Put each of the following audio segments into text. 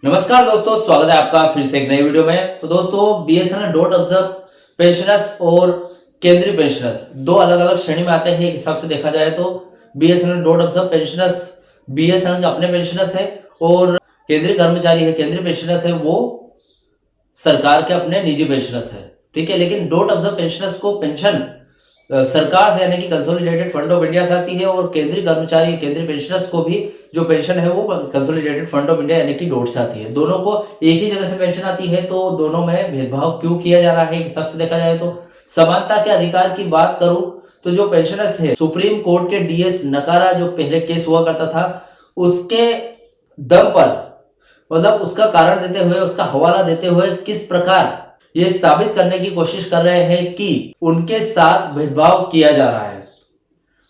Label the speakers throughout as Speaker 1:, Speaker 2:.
Speaker 1: नमस्कार दोस्तों, स्वागत है आपका फिर से एक नई वीडियो में। तो दोस्तों, बीएसएनएल डोंट ऑब्जर्व पेंशनर्स और केंद्रीय पेंशनर्स दो अलग अलग श्रेणी में आते हैं। एक हिसाब से देखा जाए तो BSNL don't observe pensioners BSNL के अपने पेंशनर्स है और केंद्रीय कर्मचारी है, केंद्रीय पेंशनर्स है, वो सरकार के अपने निजी पेंशनर्स है। ठीक है, लेकिन डोंट ऑब्जर्व पेंशनर्स को पेंशन सरकार से यानी कि कंसोलिडेटेड फंड ऑफ इंडिया से आती है और केंद्रीय कर्मचारी केंद्रीय पेंशनर्स को भी जो पेंशन है वो कंसोलिडेटेड फंड ऑफ इंडिया यानी कि डोट से आती है। दोनों को एक ही जगह से पेंशन आती है, तो दोनों में भेदभाव क्यों किया जा रहा है हिसाब से देखा जाए तो समानता के अधिकार की बात करूं तो जो पेंशनर्स है, सुप्रीम कोर्ट के डीएस नकारा जो पहले केस हुआ करता था उसके दम पर, मतलब उसका कारण देते हुए, उसका हवाला देते हुए किस प्रकार ये साबित करने की कोशिश कर रहे हैं कि उनके साथ भेदभाव किया जा रहा है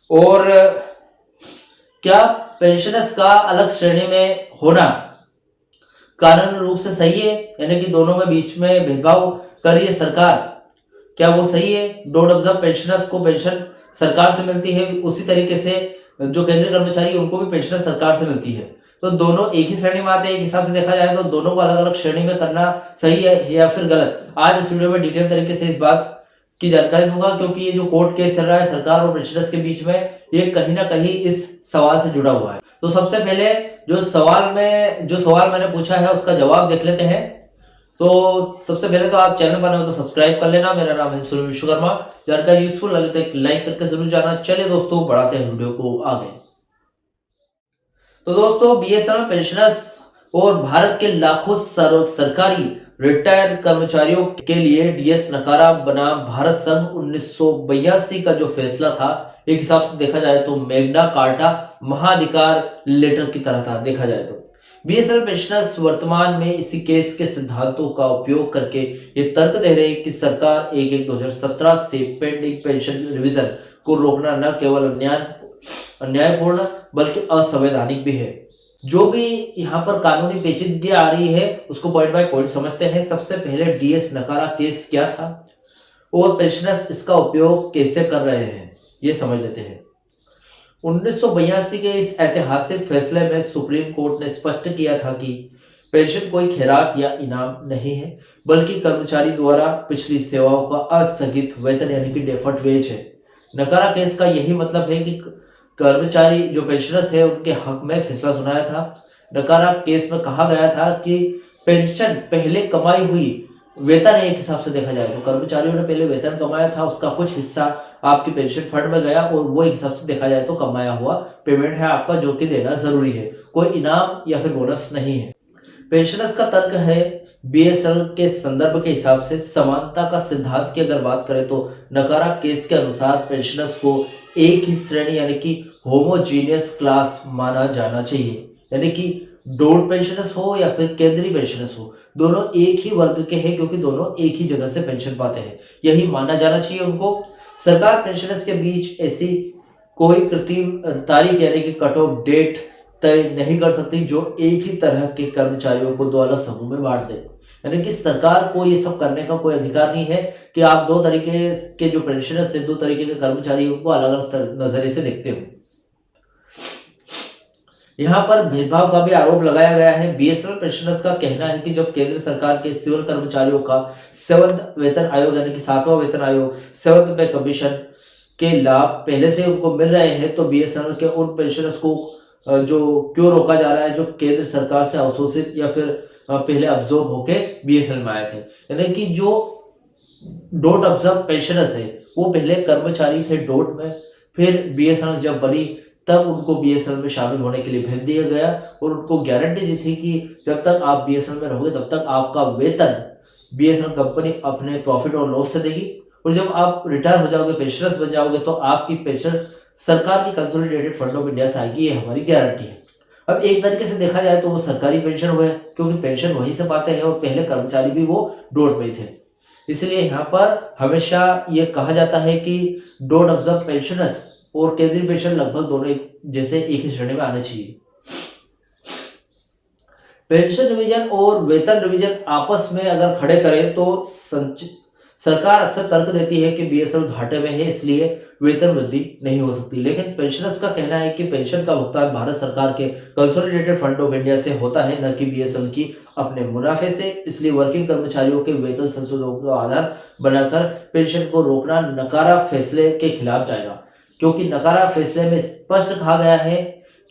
Speaker 1: और क्या पेंशनर्स का अलग श्रेणी में होना कानूनी रूप से सही है, यानी कि दोनों में बीच में भेदभाव कर रही है सरकार, क्या वो सही है? डोंट ऑब्जर्व पेंशनर्स को पेंशन सरकार से मिलती है, उसी तरीके से जो केंद्रीय कर्मचारी उनको भी पेंशन सरकार से मिलती है, तो दोनों एक ही श्रेणी में आते हैं। एक हिसाब से देखा जाए तो दोनों को अलग अलग श्रेणी में करना सही है या फिर गलत, आज इस वीडियो में डिटेल तरीके से इस बात की जानकारी दूंगा, क्योंकि ये जो कोर्ट केस चल रहा है सरकार और पेंशनर्स के बीच में, ये कहीं ना कहीं इस सवाल से जुड़ा हुआ है। तो सबसे पहले जो सवाल मैंने पूछा है उसका जवाब देख लेते हैं। तो सबसे पहले तो आप चैनल पर नए हो तो सब्सक्राइब कर लेना। मेरा नाम है सूर्य विश्वकर्मा। जानकारी यूजफुल लगे तो एक लाइक करके जरूर जाना। चलिए दोस्तों, बढ़ाते हैं वीडियो को आगे। तो दोस्तों, बीएसएनएल पेंशनर्स और भारत के लाखों सरकारी रिटायर्ड कर्मचारियों के लिए डीएस नकारा बना भारत संघ 1982 का जो फैसला था, एक हिसाब से देखा जाए तो मैग्ना कार्टा महाधिकार लेटर की तरह था। देखा जाए तो बीएसएनएल पेंशनर्स वर्तमान में इसी केस के सिद्धांतों का उपयोग करके ये तर्क दे रहे हैं कि सरकार 1/1/2017 से पेंडिंग पेंशन रिवीजन को रोकना न केवल अन्यायपूर्ण बल्कि असंवैधानिक भी है। जो भी यहाँ पर कानूनी पेचीदगी आ रही है उसको पॉइंट बाय पॉइंट समझते हैं। सबसे पहले डीएस नकारा केस क्या था और पेंशनर्स इसका उपयोग कैसे कर रहे हैं, ये समझ लेते हैं। 1982 के इस ऐतिहासिक फैसले में सुप्रीम कोर्ट ने स्पष्ट किया था कि पेंशन कोई खैरात या इनाम नहीं है, बल्कि कर्मचारी द्वारा पिछली सेवाओं का अस्थगित वेतन यानी कि डेफर्ड वेज है। नकारा केस का यही मतलब है कि कर्मचारी जो पेंशनर्स है उनके हक में फैसला सुनाया था। नकारा केस में कहा गया था कि पेंशन पहले कमाई हुई वेतन है। एक हिसाब से देखा जाए तो कर्मचारियों ने पहले वेतन कमाया था, उसका कुछ हिस्सा आपके पेंशन फंड में गया और वो एक हिसाब से देखा जाए तो कमाया हुआ पेमेंट है आपका, जो कि देना जरूरी है, कोई इनाम या फिर बोनस नहीं है। पेंशनर्स का तर्क है बीएसएल के संदर्भ के हिसाब से समानता का सिद्धांत की अगर बात करें तो नकारा केस के अनुसार पेंशनर्स को एक ही श्रेणी यानी कि होमोजीनियस क्लास माना जाना चाहिए, यानी कि डोट पेंशनर्स हो या फिर केंद्रीय पेंशनर्स हो, दोनों एक ही वर्ग के हैं क्योंकि दोनों एक ही जगह से पेंशन पाते हैं, यही माना जाना चाहिए उनको। सरकार पेंशनर्स के बीच ऐसी कोई कृत्रिम तारीख यानी कि कट ऑफ डेट तय नहीं कर सकती जो एक ही तरह के कर्मचारियों को दो अलग समूह में बांट दे, यानी कि सरकार को ये सब करने का कोई अधिकार नहीं है कि आप दो तरीके के जो पेंशनर्स है, दो तरीके के कर्मचारी को अलग अलग नजरिए से देखते हो। यहाँ पर भेदभाव का भी आरोप लगाया गया है। बीएसएनएल पेंशनर्स का कहना है कि जब केंद्र सरकार के सिविल कर्मचारियों का 7वां वेतन आयोग यानी कि 7वां वेतन आयोग 7th पे कमीशन के लाभ पहले से उनको मिल रहे हैं, तो बीएसएनएल के उन पेंशनर्स को जो क्यों रोका जा रहा है जो केंद्र सरकार से अवशोषित या फिर पहले अब्जॉर्ब होके बीएसएनएल में आए थे, यानी कि जो डोट ऑब्जर्व पेंशनर्स है वो पहले कर्मचारी थे डोट में, फिर बीएसएनएल जब बनी तब उनको बीएसएनएल में शामिल होने के लिए भेज दिया गया और उनको गारंटी दी थी कि जब तक आप बीएसएनएल में रहोगे तब तक आपका वेतन बीएसएनएल कंपनी अपने प्रॉफिट और लॉस से देगी, और जब आप रिटायर हो जाओगे, पेंशनर्स बन जाओगे, तो आपकी पेंशन सरकार की कंसोलिडेटेड फंड ऑफ इंडिया से आएगी, ये हमारी गारंटी है। अब एक तरीके से देखा जाए तो वो सरकारी पेंशन हुए क्योंकि पेंशन वहीं से पाते हैं और पहले कर्मचारी भी वो डोट में थे, इसलिए यहाँ पर हमेशा ये कहा जाता है कि डोट ऑब्जर्व पेंशनर्स और केंद्रीय पेंशन लगभग दोनों जैसे एक ही श्रेणी में आने चाहिए। पेंशन रिवीजन और वेतन रिवीजन आपस में अगर खड़े करें तो सरकार अक्सर तर्क देती है कि बीएसएनएल घाटे में है, इसलिए वेतन वृद्धि नहीं हो सकती, लेकिन पेंशनर्स का कहना है कि पेंशन का भुगतान भारत सरकार के कंसोलिडेटेड फंड ऑफ इंडिया से होता है, न कि बीएसएनएल की अपने मुनाफे से। इसलिए वर्किंग कर्मचारियों के वेतन संशोधनों को आधार बनाकर पेंशन को रोकना नकारा फैसले के खिलाफ जाएगा, क्योंकि नकारा फैसले में स्पष्ट कहा गया है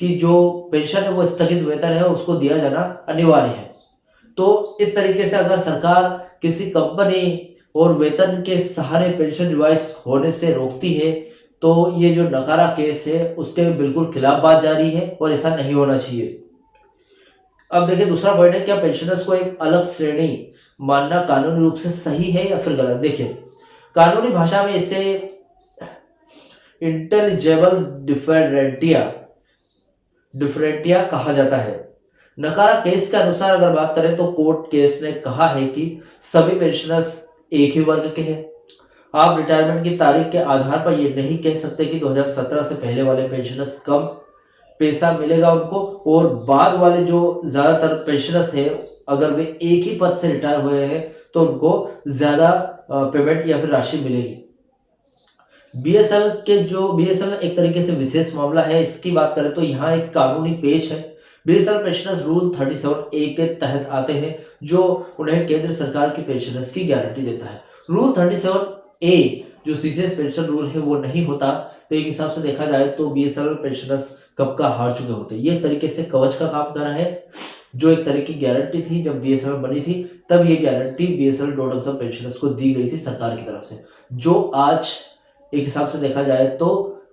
Speaker 1: कि जो पेंशन है वो स्थगित वेतन है, उसको दिया जाना अनिवार्य है। तो इस तरीके से अगर सरकार किसी कंपनी और वेतन के सहारे पेंशन रिवाइज होने से रोकती है, तो ये जो नकारा केस है उसके बिल्कुल खिलाफ बात जारी है और ऐसा नहीं होना चाहिए। अब देखिए दूसरा पॉइंट है, क्या पेंशनर्स को एक अलग श्रेणी मानना कानूनी रूप से सही है या फिर गलत। देखिए कानूनी भाषा में इसे इंटेलिजेबल डिफरेंटिया कहा जाता है। नकारा केस के अनुसार अगर बात करें तो कोर्ट केस ने कहा है कि सभी पेंशनर्स एक ही वर्ग के हैं। आप रिटायरमेंट की तारीख के आधार पर यह नहीं कह सकते कि 2017 से पहले वाले पेंशनर्स कम पैसा मिलेगा उनको, और बाद वाले जो ज्यादातर पेंशनर्स हैं अगर वे एक ही पद से रिटायर हुए हैं तो उनको ज्यादा पेमेंट या फिर राशि मिलेगी। बीएसएनएल एक तरीके से विशेष मामला है। इसकी बात करें तो यहाँ एक कानूनी पेच है। बीएसएनएल पेंशनर्स रूल 37A के तहत आते हैं, जो उन्हें केंद्र सरकार की पेंशनर्स की गारंटी देता है। रूल 37A जो सीसीएस पेंशन रूल है वो नहीं होता, तो एक हिसाब से देखा जाए तो बीएसएनएल पेंशनर्स कब का हार चुके होते। ये एक तरीके से कवच का काम कर रहा है, जो एक तरह की गारंटी थी। जब बीएसएनएल बनी थी तब ये guarantee BSNL dot of pensioners को दी गई थी सरकार की तरफ से, जो आज एक हिसाब से देखा जाए तो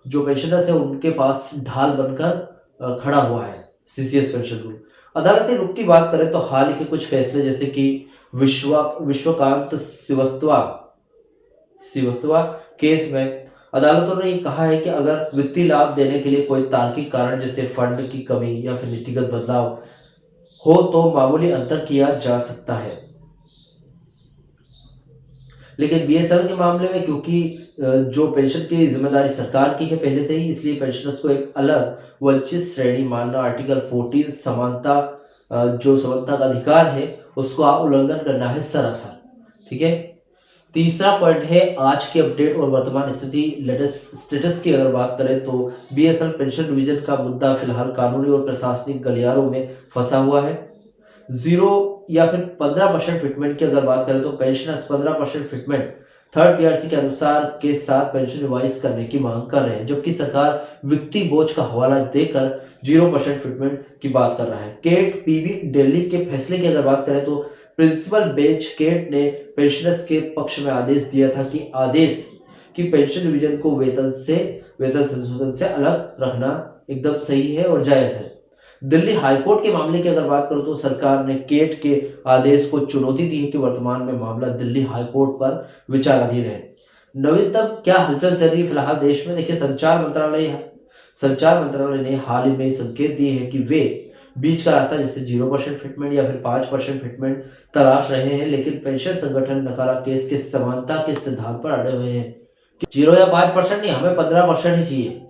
Speaker 1: जो पेंशनर्स है उनके पास ढाल बनकर खड़ा हुआ है सीसीएस पेंशन रूल। अदालती रुख की बात करें तो हाल ही के कुछ फैसले, जैसे कि विश्वकांत श्रीवास्तवा केस में अदालतों ने ये कहा है कि अगर वित्तीय लाभ देने के लिए कोई तार्किक कारण जैसे फंड की कमी या फिर नीतिगत बदलाव हो तो मामूली अंतर किया जा सकता है। लेकिन बीएसएनएल के मामले में क्योंकि जो पेंशन की जिम्मेदारी सरकार की है पहले से ही, इसलिए पेंशनर्स को एक अलग वंचित श्रेणी मानना आर्टिकल 14 समानता का अधिकार है उसको उल्लंघन करना है सरासर। ठीक है। तीसरा पॉइंट है आज की अपडेट और वर्तमान स्थिति लेटेस्ट स्टेटस की अगर बात करें तो बीएसएनएल पेंशन डिवीजन का मुद्दा फिलहाल कानूनी और प्रशासनिक गलियारों में फंसा हुआ है। 0 या फिर 15% फिटमेंट की अगर बात करें तो पेंशनर्स 15% फिटमेंट थर्ड पीआरसी के अनुसार के साथ पेंशन रिवाइज करने की मांग कर रहे हैं, जबकि सरकार वित्तीय बोझ का हवाला देकर 0% फिटमेंट की बात कर रहा है। केट पीबी दिल्ली के फैसले की अगर बात करें तो प्रिंसिपल बेंच केट ने पेंशनर्स के पक्ष में आदेश दिया था कि पेंशन डिवीजन को वेतन संशोधन से अलग रखना एकदम सही है और जायज है। दिल्ली हाईकोर्ट के मामले की अगर बात करूं तो सरकार ने केट के आदेश को चुनौती दी है कि वर्तमान में मामला दिल्ली हाईकोर्ट पर विचाराधीन है। नवीनतम क्या हलचल चल रही फिलहाल देश में, देखिए संचार मंत्रालय ने हाल ही में संकेत दिए हैं कि वे बीच का रास्ता जैसे 0% फिटमेंट या फिर 5% फिटमेंट तलाश रहे हैं, लेकिन पेंशन संगठन नकारा केस के समानता के सिद्धांत पर अड़े हुए हैं कि 0 या 5% नहीं, हमें 15% ही चाहिए।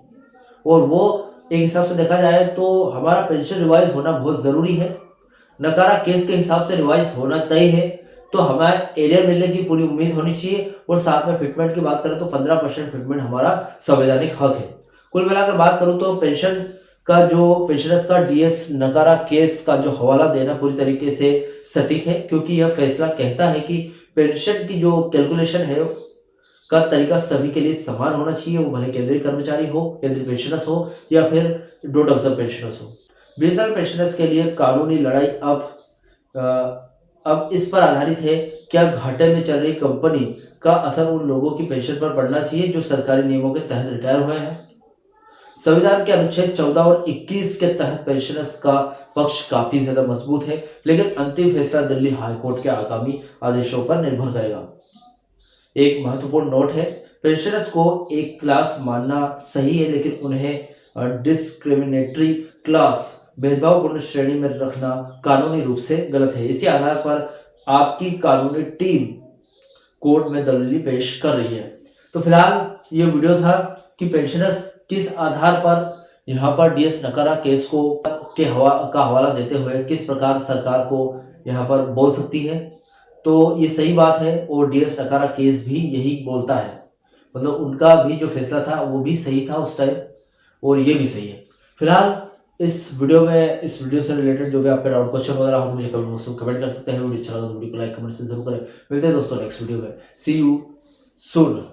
Speaker 1: और वो एक हिसाब से देखा जाए तो हमारा पेंशन रिवाइज होना बहुत जरूरी है। नकारा केस के हिसाब से रिवाइज होना तय है तो हमारे एरियर मिलने की पूरी उम्मीद होनी चाहिए, और साथ में फिटमेंट की बात करें तो 15% फिटमेंट हमारा संवैधानिक हक है। कुल मिलाकर बात करूं तो पेंशन का जो पेंशनर्स का डीएस नकारा केस का जो हवाला देना पूरी तरीके से सटीक है, क्योंकि यह फैसला कहता है कि पेंशन की जो कैलकुलेशन है का तरीका सभी के लिए समान होना चाहिए, वो भले केंद्रीय कर्मचारी हो, केंद्रीय पेंशनर्स हो या फिर डॉट ऑब्जर्व पेंशनर्स हो। बीएसएनएल पेंशनर्स के लिए कानूनी लड़ाई अब इस पर आधारित है, क्या घाटे में चल रही कंपनी का असर उन लोगों की पेंशन पर पड़ना चाहिए जो सरकारी नियमों के तहत रिटायर हुए हैं। संविधान के अनुच्छेद 14 और 21 के तहत पेंशनर्स का पक्ष काफी ज्यादा मजबूत है, लेकिन अंतिम फैसला दिल्ली हाईकोर्ट के आगामी आदेशों पर निर्भर करेगा। एक महत्वपूर्ण नोट है, पेंशनर्स को एक क्लास मानना सही है, लेकिन उन्हें डिस्क्रिमिनेटरी क्लास भेदभावपूर्ण श्रेणी में रखना कानूनी रूप से गलत है। इसी आधार पर आपकी कानूनी टीम कोर्ट में दलील पेश कर रही है। तो फिलहाल ये वीडियो था कि पेंशनर्स किस आधार पर यहाँ पर डीएस नकारा केस का हवाला देते हुए किस प्रकार सरकार को यहाँ पर बोल सकती है। तो ये सही बात है और डीएस टकारा केस भी यही बोलता है, मतलब उनका भी जो फैसला था वो भी सही था उस टाइम और ये भी सही है। फिलहाल इस वीडियो से रिलेटेड जो भी आपका डाउट क्वेश्चन वगैरह हो तो मुझे कमेंट कर सकते हैं। वीडियो अच्छा लगा तो वीडियो को लाइक कमेंट से जरूर करें। मिलते हैं दोस्तों नेक्स्ट वीडियो में। सी यू सून।